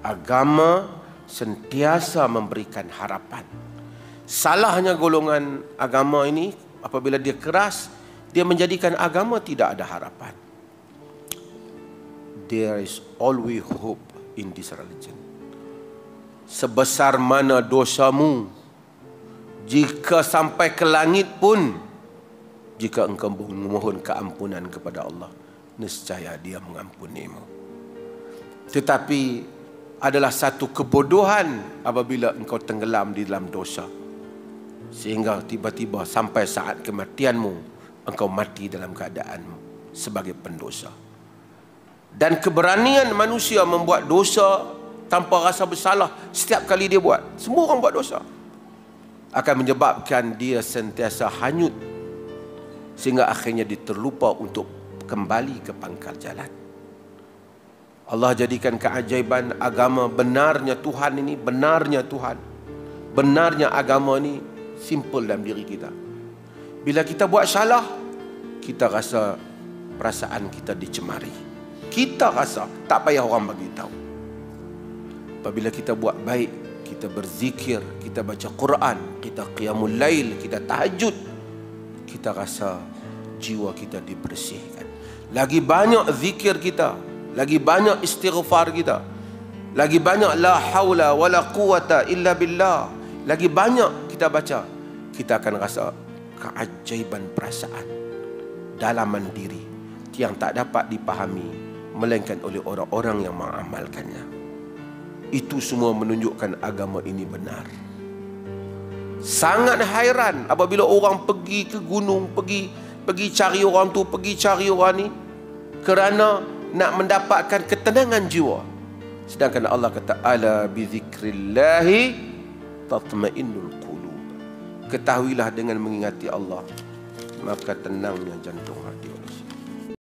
Agama sentiasa memberikan harapan. Salahnya golongan agama ini, apabila dia keras, dia menjadikan agama tidak ada harapan. There is always hope in this religion. Sebesar mana dosamu, jika sampai ke langit pun, jika engkau memohon keampunan kepada Allah, nescaya Dia mengampunimu. Tetapi adalah satu kebodohan apabila engkau tenggelam di dalam dosa, sehingga tiba-tiba sampai saat kematianmu, engkau mati dalam keadaan sebagai pendosa. Dan keberanian manusia membuat dosa tanpa rasa bersalah setiap kali dia buat, semua orang buat dosa, akan menyebabkan dia sentiasa hanyut, sehingga akhirnya dia terlupa untuk kembali ke pangkal jalan. Allah jadikan keajaiban agama benarnya Tuhan ini, benarnya Tuhan, benarnya agama ini simple dalam diri kita. Bila kita buat salah, kita rasa perasaan kita dicemari. Kita rasa tak payah orang bagi tahu. Apabila kita buat baik, kita berzikir, kita baca Quran, kita qiyamul lail, kita tahajud, kita rasa jiwa kita dibersihkan. Lagi banyak zikir kita, lagi banyak istighfar kita, lagi banyak la haula wala quwata illa billah, lagi banyak kita baca, kita akan rasa keajaiban perasaan dalaman diri yang tak dapat dipahami melainkan oleh orang-orang yang mengamalkannya. Itu semua menunjukkan agama ini benar. Sangat hairan apabila orang pergi ke gunung, pergi cari orang tu, pergi cari orang ni, kerana nak mendapatkan ketenangan jiwa. Sedangkan Allah kata, ala bizikrillahi tatma'innul qulub. Ketahuilah dengan mengingati Allah, maka tenangnya jantung hati manusia.